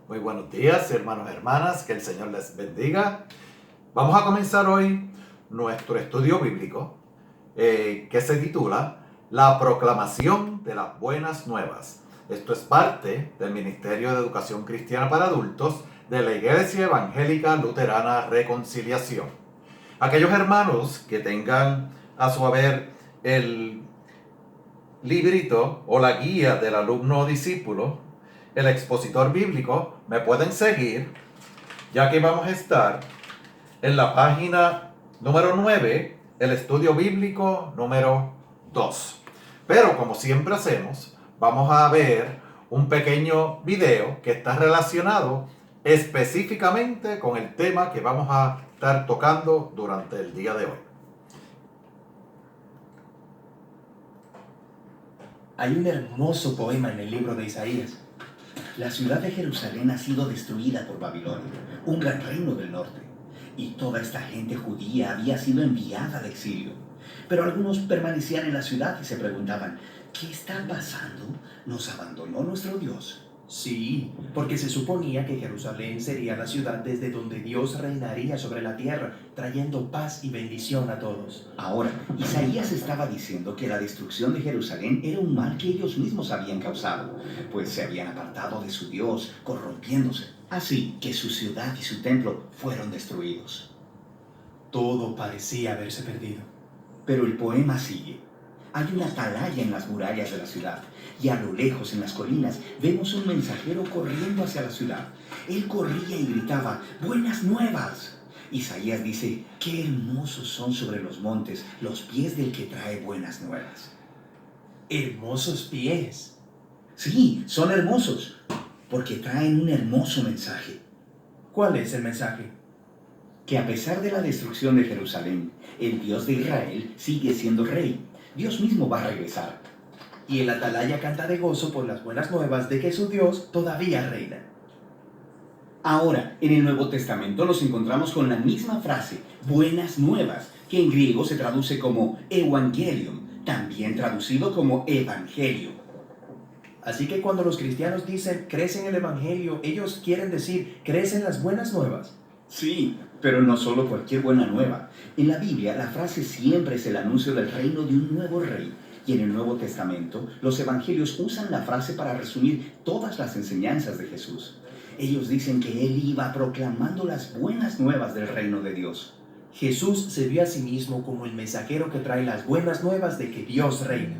Muy buenos días, hermanos y hermanas, que el Señor les bendiga. Vamos a comenzar hoy nuestro estudio bíblico que se titula La proclamación de las buenas nuevas. Esto es parte del Ministerio de Educación Cristiana para Adultos de la Iglesia Evangélica Luterana Reconciliación. Aquellos hermanos que tengan a su haber el librito o la guía del alumno discípulo, el expositor bíblico, me pueden seguir, ya que vamos a estar en la página número 9, el estudio bíblico número 2. Pero como siempre hacemos, vamos a ver un pequeño video que está relacionado específicamente con el tema que vamos a estar tocando durante el día de hoy. Hay un hermoso poema en el libro de Isaías. La ciudad de Jerusalén ha sido destruida por Babilonia, un gran reino del norte, y toda esta gente judía había sido enviada de exilio. Pero algunos permanecían en la ciudad y se preguntaban, ¿qué está pasando? ¿Nos abandonó nuestro Dios? Sí, porque se suponía que Jerusalén sería la ciudad desde donde Dios reinaría sobre la tierra, trayendo paz y bendición a todos. Ahora, Isaías estaba diciendo que la destrucción de Jerusalén era un mal que ellos mismos habían causado, pues se habían apartado de su Dios, corrompiéndose. Así que su ciudad y su templo fueron destruidos. Todo parecía haberse perdido. Pero el poema sigue. Hay una atalaya en las murallas de la ciudad, y a lo lejos en las colinas vemos un mensajero corriendo hacia la ciudad. Él corría y gritaba, ¡buenas nuevas! Isaías dice, ¡qué hermosos son sobre los montes los pies del que trae buenas nuevas! ¡Hermosos pies! Sí, son hermosos, porque traen un hermoso mensaje. ¿Cuál es el mensaje? Que a pesar de la destrucción de Jerusalén, el Dios de Israel sigue siendo rey. Dios mismo va a regresar. Y el atalaya canta de gozo por las buenas nuevas de que su Dios todavía reina. Ahora, en el Nuevo Testamento nos encontramos con la misma frase, buenas nuevas, que en griego se traduce como evangelium, también traducido como evangelio. Así que cuando los cristianos dicen crees en el evangelio, ellos quieren decir crees en las buenas nuevas. Sí, pero no solo cualquier buena nueva. En la Biblia, la frase siempre es el anuncio del reino de un nuevo rey. Y en el Nuevo Testamento, los evangelios usan la frase para resumir todas las enseñanzas de Jesús. Ellos dicen que Él iba proclamando las buenas nuevas del reino de Dios. Jesús se vio a sí mismo como el mensajero que trae las buenas nuevas de que Dios reina.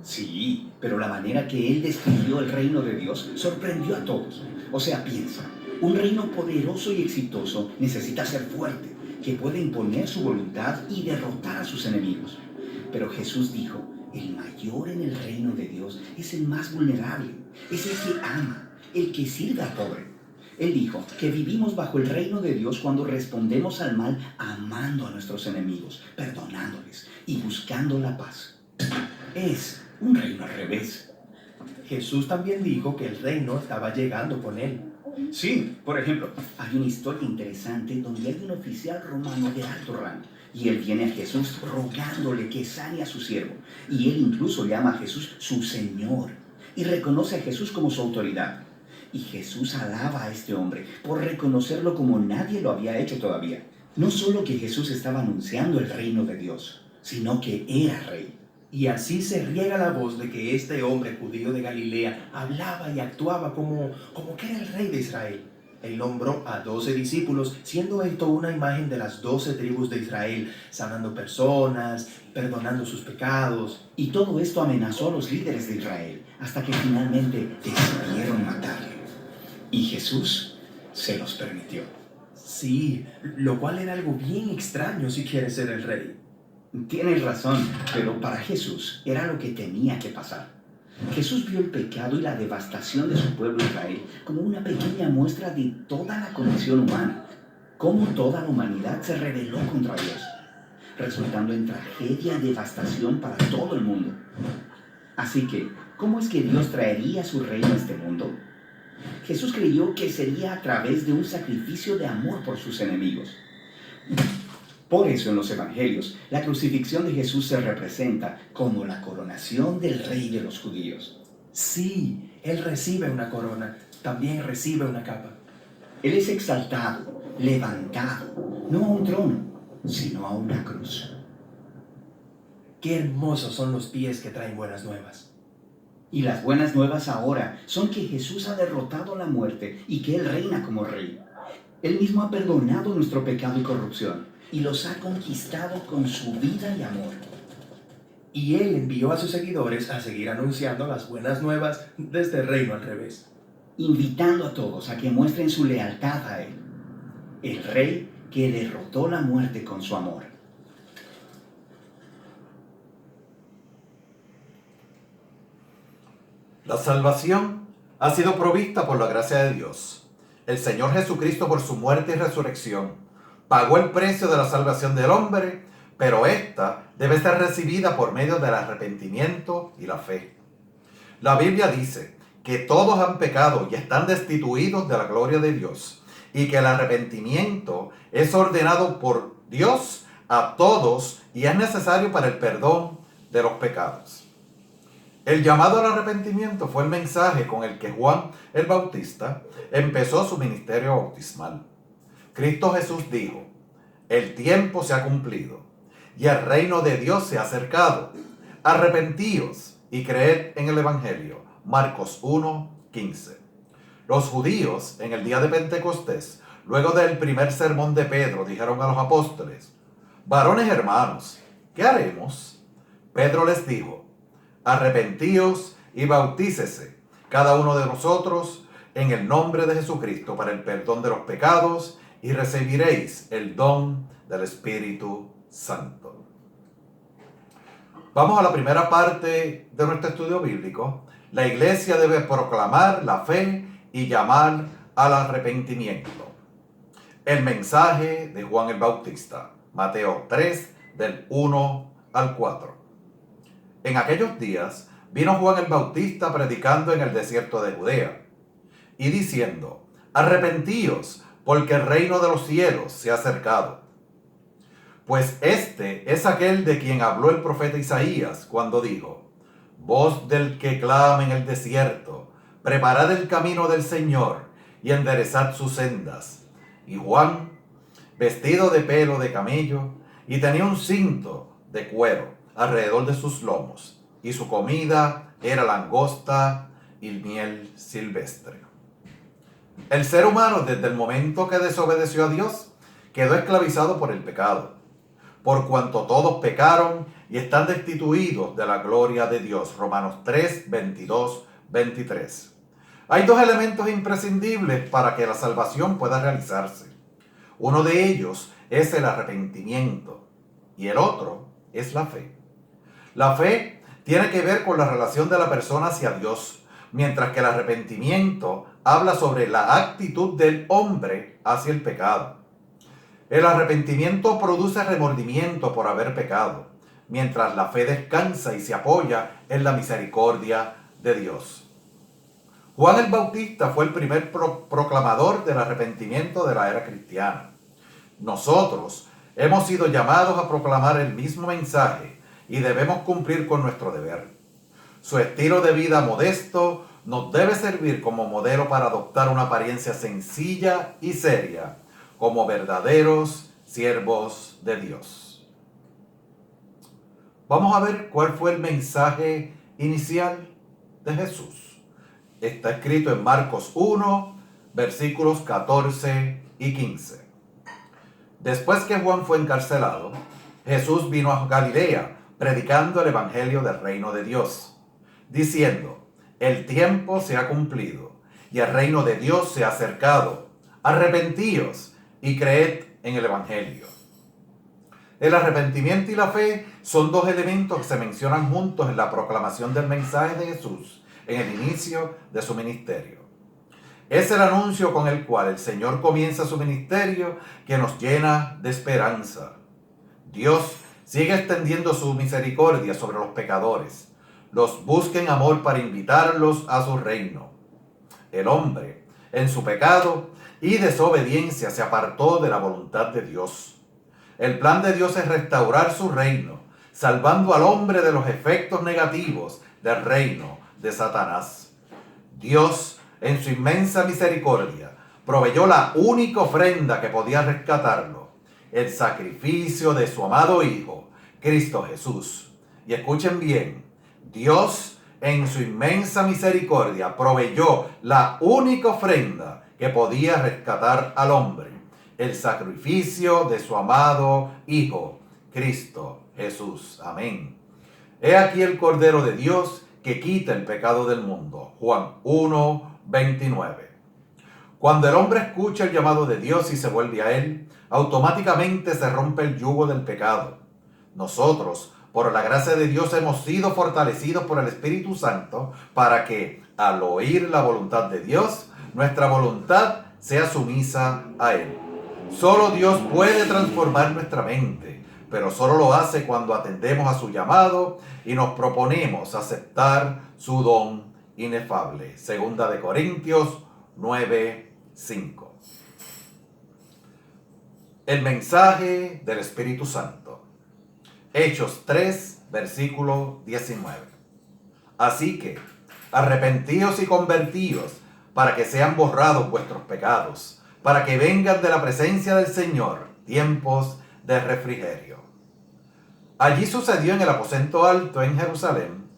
Sí, pero la manera que Él describió el reino de Dios sorprendió a todos. O sea, piensa, un reino poderoso y exitoso necesita ser fuerte, que puede imponer su voluntad y derrotar a sus enemigos. Pero Jesús dijo, el mayor en el reino de Dios es el más vulnerable, es el que ama, el que sirve al pobre. Él dijo que vivimos bajo el reino de Dios cuando respondemos al mal amando a nuestros enemigos, perdonándoles y buscando la paz. Es un reino al revés. Jesús también dijo que el reino estaba llegando con él. Sí, por ejemplo, hay una historia interesante donde hay un oficial romano de alto rango y él viene a Jesús rogándole que sane a su siervo. Y él incluso llama a Jesús su Señor y reconoce a Jesús como su autoridad. Y Jesús alaba a este hombre por reconocerlo como nadie lo había hecho todavía. No solo que Jesús estaba anunciando el reino de Dios, sino que era rey. Y así se riega la voz de que este hombre judío de Galilea hablaba y actuaba como que era el rey de Israel. Él nombró a 12 discípulos, siendo esto una imagen de las 12 tribus de Israel, sanando personas, perdonando sus pecados. Y todo esto amenazó a los líderes de Israel, hasta que finalmente decidieron matarle. Y Jesús se los permitió. Sí, lo cual era algo bien extraño si quiere ser el rey. Tienes razón, pero para Jesús era lo que tenía que pasar. Jesús vio el pecado y la devastación de su pueblo Israel como una pequeña muestra de toda la condición humana, cómo toda la humanidad se rebeló contra Dios, resultando en tragedia y devastación para todo el mundo. Así que, ¿cómo es que Dios traería su reino a este mundo? Jesús creyó que sería a través de un sacrificio de amor por sus enemigos. Por eso en los evangelios, la crucifixión de Jesús se representa como la coronación del rey de los judíos. Sí, él recibe una corona, también recibe una capa. Él es exaltado, levantado, no a un trono, sino a una cruz. Qué hermosos son los pies que traen buenas nuevas. Y las buenas nuevas ahora son que Jesús ha derrotado la muerte y que Él reina como Rey. Él mismo ha perdonado nuestro pecado y corrupción y los ha conquistado con su vida y amor. Y Él envió a sus seguidores a seguir anunciando las buenas nuevas de este reino al revés. Invitando a todos a que muestren su lealtad a Él, el Rey que derrotó la muerte con su amor. La salvación ha sido provista por la gracia de Dios. El Señor Jesucristo, por su muerte y resurrección, pagó el precio de la salvación del hombre, pero ésta debe ser recibida por medio del arrepentimiento y la fe. La Biblia dice que todos han pecado y están destituidos de la gloria de Dios, y que el arrepentimiento es ordenado por Dios a todos y es necesario para el perdón de los pecados. El llamado al arrepentimiento fue el mensaje con el que Juan el Bautista empezó su ministerio bautismal. Cristo Jesús dijo: el tiempo se ha cumplido y el reino de Dios se ha acercado. Arrepentíos y creed en el Evangelio. Marcos 1:15. Los judíos en el día de Pentecostés, luego del primer sermón de Pedro, dijeron a los apóstoles: varones hermanos, ¿qué haremos? Pedro les dijo: arrepentíos y bautícese cada uno de nosotros en el nombre de Jesucristo para el perdón de los pecados y recibiréis el don del Espíritu Santo. Vamos a la primera parte de nuestro estudio bíblico. La iglesia debe proclamar la fe y llamar al arrepentimiento. El mensaje de Juan el Bautista, Mateo 3, del 1 al 4. En aquellos días vino Juan el Bautista predicando en el desierto de Judea y diciendo: arrepentíos, porque el reino de los cielos se ha acercado. Pues este es aquel de quien habló el profeta Isaías cuando dijo: voz del que clama en el desierto, preparad el camino del Señor y enderezad sus sendas. Y Juan, vestido de pelo de camello, y tenía un cinto de cuero alrededor de sus lomos, y su comida era langosta y miel silvestre. El ser humano, desde el momento que desobedeció a Dios, quedó esclavizado por el pecado, por cuanto todos pecaron y están destituidos de la gloria de Dios. Romanos 3, 22, 23. Hay dos elementos imprescindibles para que la salvación pueda realizarse. Uno de ellos es el arrepentimiento y el otro es la fe. La fe tiene que ver con la relación de la persona hacia Dios, mientras que el arrepentimiento habla sobre la actitud del hombre hacia el pecado. El arrepentimiento produce remordimiento por haber pecado, mientras la fe descansa y se apoya en la misericordia de Dios. Juan el Bautista fue el primer proclamador del arrepentimiento de la era cristiana. Nosotros hemos sido llamados a proclamar el mismo mensaje y debemos cumplir con nuestro deber. Su estilo de vida modesto nos debe servir como modelo para adoptar una apariencia sencilla y seria, como verdaderos siervos de Dios. Vamos a ver cuál fue el mensaje inicial de Jesús. Está escrito en Marcos 1, versículos 14 y 15. Después que Juan fue encarcelado, Jesús vino a Galilea predicando el evangelio del reino de Dios, diciendo: el tiempo se ha cumplido y el reino de Dios se ha acercado. Arrepentíos y creed en el evangelio. El arrepentimiento y la fe son dos elementos que se mencionan juntos en la proclamación del mensaje de Jesús en el inicio de su ministerio. Es el anuncio con el cual el Señor comienza su ministerio que nos llena de esperanza. Dios sigue extendiendo su misericordia sobre los pecadores. Los busca en amor para invitarlos a su reino. El hombre, en su pecado y desobediencia, se apartó de la voluntad de Dios. El plan de Dios es restaurar su reino, salvando al hombre de los efectos negativos del reino de Satanás. Dios en su inmensa misericordia, proveyó la única ofrenda que podía rescatarlo, el sacrificio de su amado Hijo, Cristo Jesús. Y escuchen bien, Dios en su inmensa misericordia proveyó la única ofrenda que podía rescatar al hombre, el sacrificio de su amado Hijo, Cristo Jesús. Amén. He aquí el Cordero de Dios que quita el pecado del mundo. Juan 1:29. Cuando el hombre escucha el llamado de Dios y se vuelve a Él, automáticamente se rompe el yugo del pecado. Nosotros, por la gracia de Dios, hemos sido fortalecidos por el Espíritu Santo para que, al oír la voluntad de Dios, nuestra voluntad sea sumisa a Él. Solo Dios puede transformar nuestra mente, pero solo lo hace cuando atendemos a su llamado y nos proponemos aceptar su don inefable. Segunda de Corintios 9:5. El mensaje del Espíritu Santo. Hechos 3, versículo 19. Así que, arrepentíos y convertíos para que sean borrados vuestros pecados, para que vengan de la presencia del Señor tiempos de refrigerio. Allí sucedió en el aposento alto en Jerusalén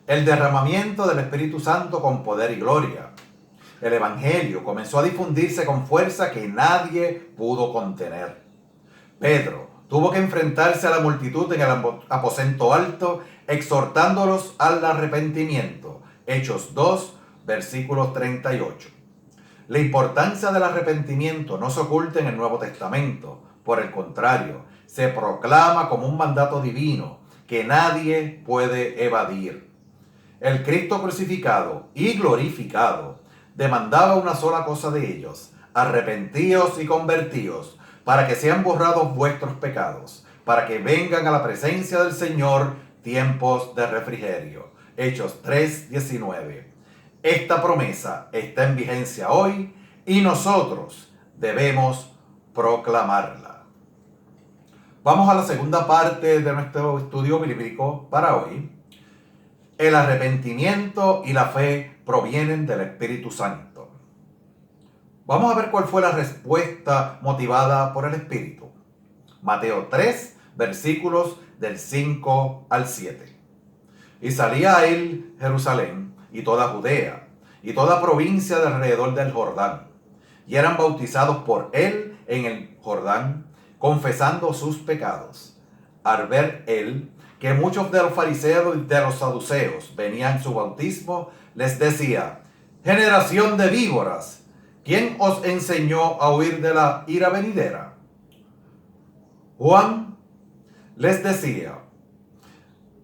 el derramamiento del Espíritu Santo con poder y gloria. El Evangelio comenzó a difundirse con fuerza que nadie pudo contener. Pedro tuvo que enfrentarse a la multitud en el aposento alto, exhortándolos al arrepentimiento. Hechos 2, versículo 38. La importancia del arrepentimiento no se oculta en el Nuevo Testamento. Por el contrario, se proclama como un mandato divino que nadie puede evadir. El Cristo crucificado y glorificado demandaba una sola cosa de ellos: arrepentíos y convertíos, para que sean borrados vuestros pecados, para que vengan a la presencia del Señor tiempos de refrigerio. Hechos 3:19. Esta promesa está en vigencia hoy y nosotros debemos proclamarla. Vamos a la segunda parte de nuestro estudio bíblico para hoy. El arrepentimiento y la fe provienen del Espíritu Santo. Vamos a ver cuál fue la respuesta motivada por el Espíritu. Mateo 3, versículos del 5 al 7. Y salía a él Jerusalén y toda Judea y toda provincia de alrededor del Jordán, y eran bautizados por él en el Jordán, confesando sus pecados. Al ver él que muchos de los fariseos y de los saduceos venían en su bautismo, les decía: generación de víboras, ¿quién os enseñó a huir de la ira venidera? Juan les decía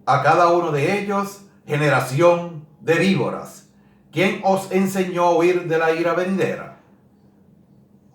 a cada uno de ellos: generación de víboras, ¿quién os enseñó a huir de la ira venidera?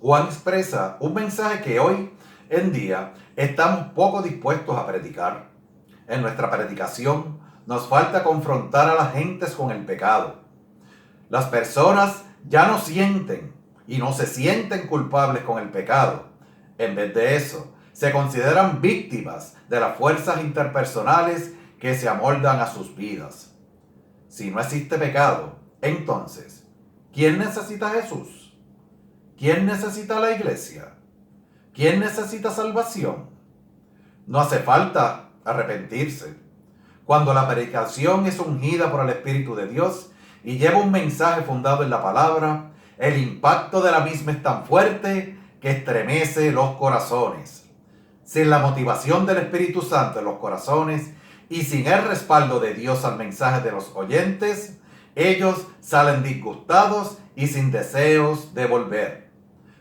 Juan expresa un mensaje que hoy en día estamos poco dispuestos a predicar. En nuestra predicación nos falta confrontar a las gentes con el pecado. Las personas ya no sienten y no se sienten culpables con el pecado. En vez de eso, se consideran víctimas de las fuerzas interpersonales que se amoldan a sus vidas. Si no existe pecado, entonces, ¿quién necesita a Jesús? ¿Quién necesita a la iglesia? ¿Quién necesita salvación? No hace falta arrepentirse. Cuando la predicación es ungida por el Espíritu de Dios y lleva un mensaje fundado en la palabra, el impacto de la misma es tan fuerte que estremece los corazones. Sin la motivación del Espíritu Santo en los corazones y sin el respaldo de Dios al mensaje de los oyentes, ellos salen disgustados y sin deseos de volver.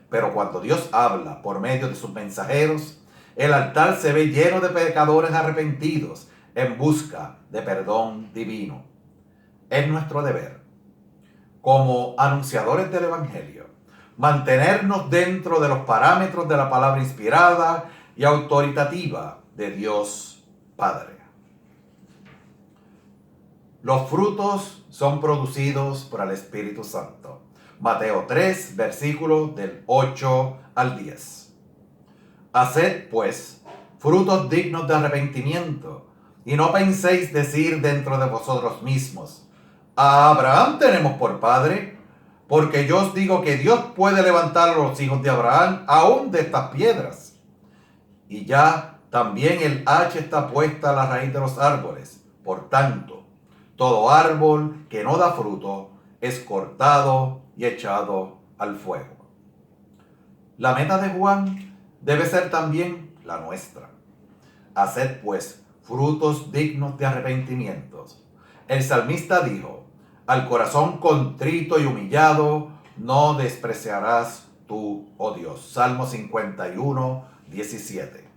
Pero cuando Dios habla por medio de sus mensajeros, el altar se ve lleno de pecadores arrepentidos en busca de perdón divino. Es nuestro deber, como anunciadores del Evangelio, mantenernos dentro de los parámetros de la palabra inspirada y autoritativa de Dios Padre. Los frutos son producidos por el Espíritu Santo. Mateo 3, versículos del 8 al 10. Haced, pues, frutos dignos de arrepentimiento, y no penséis decir dentro de vosotros mismos: a Abraham tenemos por padre, Porque yo os digo que Dios puede levantar a los hijos de Abraham aún de estas piedras. Y ya también el hacha está puesta a la raíz de los árboles. Por tanto, todo árbol que no da fruto es cortado y echado al fuego. La meta de Juan debe ser también la nuestra. Haced pues frutos dignos de arrepentimientos. El salmista dijo: al corazón contrito y humillado no despreciarás tú, oh Dios. Salmo 51, 17.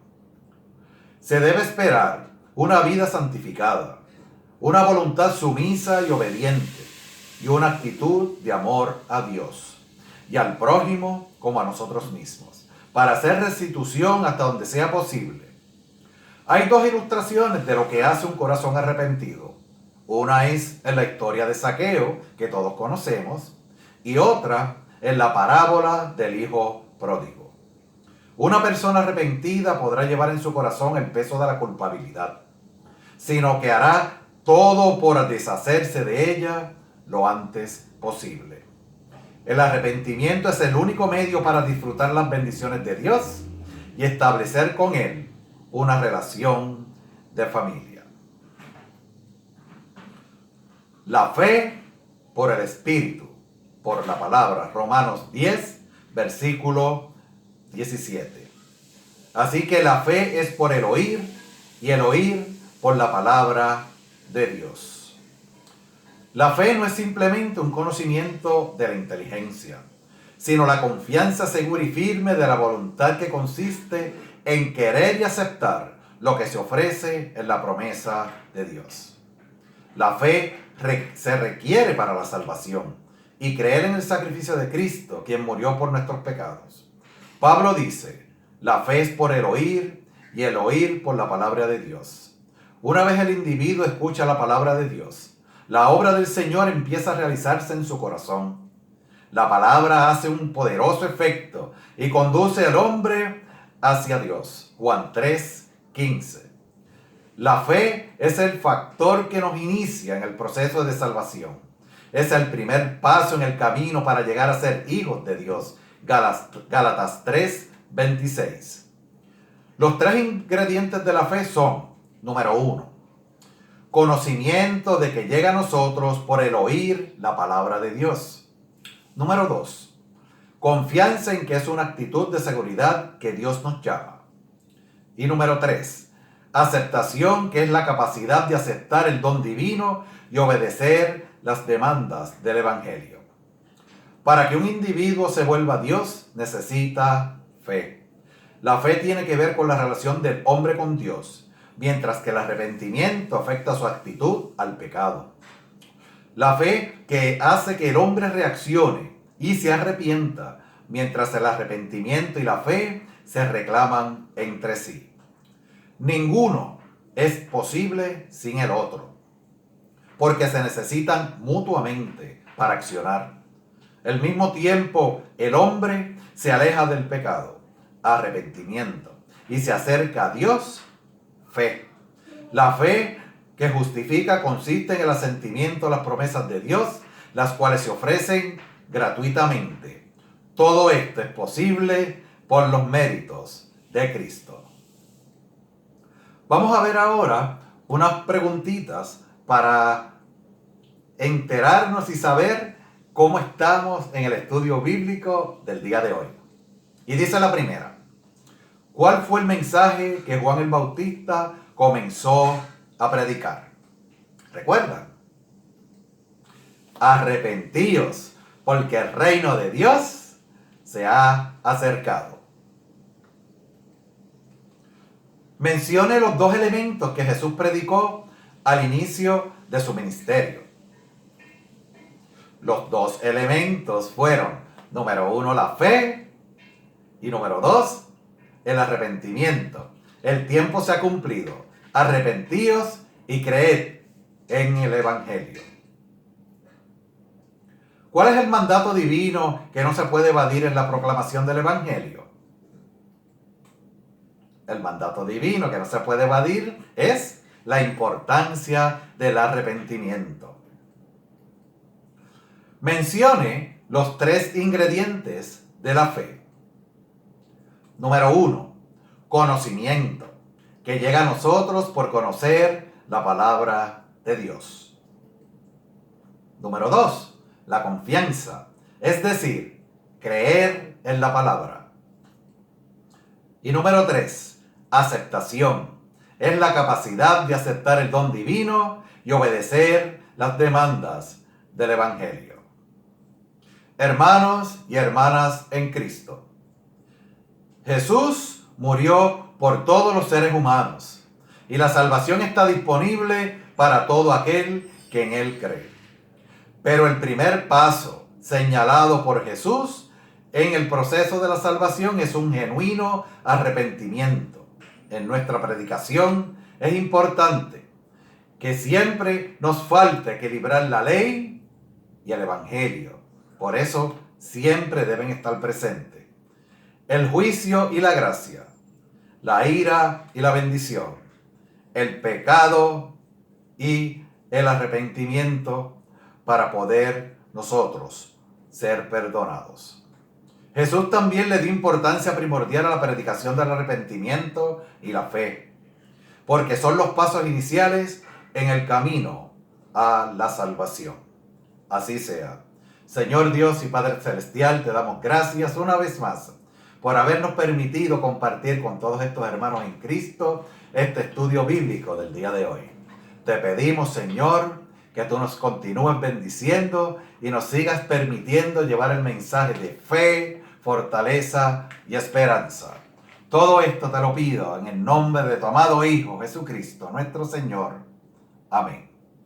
Se debe esperar una vida santificada, una voluntad sumisa y obediente, y una actitud de amor a Dios y al prójimo como a nosotros mismos, para hacer restitución hasta donde sea posible. Hay dos ilustraciones de lo que hace un corazón arrepentido. Una es en la historia de Zaqueo, que todos conocemos, y otra en la parábola del hijo pródigo. Una persona arrepentida podrá llevar en su corazón el peso de la culpabilidad, sino que hará todo por deshacerse de ella lo antes posible. El arrepentimiento es el único medio para disfrutar las bendiciones de Dios y establecer con Él una relación de familia. La fe por el Espíritu, por la palabra. Romanos 10, versículo 17. Así que la fe es por el oír y el oír por la palabra de Dios. La fe no es simplemente un conocimiento de la inteligencia, sino la confianza segura y firme de la voluntad que consiste en querer y aceptar lo que se ofrece en la promesa de Dios. La fe se requiere para la salvación y creer en el sacrificio de Cristo, quien murió por nuestros pecados. Pablo dice: la fe es por el oír y el oír por la palabra de Dios. Una vez el individuo escucha la palabra de Dios, la obra del Señor empieza a realizarse en su corazón. La palabra hace un poderoso efecto y conduce al hombre hacia Dios. Juan 3, 15. La fe es el factor que nos inicia en el proceso de salvación. Es el primer paso en el camino para llegar a ser hijos de Dios. Gálatas 3, 26. Los tres ingredientes de la fe son: número 1, conocimiento de que llega a nosotros por el oír la palabra de Dios. Número 2, confianza en que es una actitud de seguridad que Dios nos llama. Y número 3, aceptación, que es la capacidad de aceptar el don divino y obedecer las demandas del Evangelio. Para que un individuo se vuelva a Dios, necesita fe. La fe tiene que ver con la relación del hombre con Dios, mientras que el arrepentimiento afecta su actitud al pecado. La fe que hace que el hombre reaccione y se arrepienta, mientras el arrepentimiento y la fe se reclaman entre sí. Ninguno es posible sin el otro, porque se necesitan mutuamente para accionar. Al mismo tiempo, el hombre se aleja del pecado, arrepentimiento, y se acerca a Dios, fe. La fe que justifica consiste en el asentimiento a las promesas de Dios, las cuales se ofrecen gratuitamente. Todo esto es posible por los méritos de Cristo. Vamos a ver ahora unas preguntitas para enterarnos y saber cómo estamos en el estudio bíblico del día de hoy. Y dice la primera: ¿cuál fue el mensaje que Juan el Bautista comenzó a predicar? ¿Recuerdan? Arrepentíos, porque el reino de Dios se ha acercado. Mencione los dos elementos que Jesús predicó al inicio de su ministerio. Los dos elementos fueron: número 1, la fe, y número 2, el arrepentimiento. El tiempo se ha cumplido. Arrepentíos y creed en el Evangelio. ¿Cuál es el mandato divino que no se puede evadir en la proclamación del Evangelio? El mandato divino que no se puede evadir es la importancia del arrepentimiento. Mencione los 3 ingredientes de la fe. Número 1, conocimiento, que llega a nosotros por conocer la palabra de Dios. Número 2, la confianza, es decir, creer en la palabra. Y número 3, aceptación, es la capacidad de aceptar el don divino y obedecer las demandas del Evangelio. Hermanos y hermanas en Cristo, Jesús murió por todos los seres humanos y la salvación está disponible para todo aquel que en Él cree. Pero el primer paso señalado por Jesús en el proceso de la salvación es un genuino arrepentimiento. En nuestra predicación es importante que siempre nos falte equilibrar la ley y el Evangelio. Por eso siempre deben estar presentes el juicio y la gracia, la ira y la bendición, el pecado y el arrepentimiento para poder nosotros ser perdonados. Jesús también le dio importancia primordial a la predicación del arrepentimiento y la fe, porque son los pasos iniciales en el camino a la salvación. Así sea. Señor Dios y Padre Celestial, te damos gracias una vez más por habernos permitido compartir con todos estos hermanos en Cristo este estudio bíblico del día de hoy. Te pedimos, Señor, que tú nos continúes bendiciendo y nos sigas permitiendo llevar el mensaje de fe, fortaleza y esperanza. Todo esto te lo pido en el nombre de tu amado Hijo Jesucristo, nuestro Señor. Amén.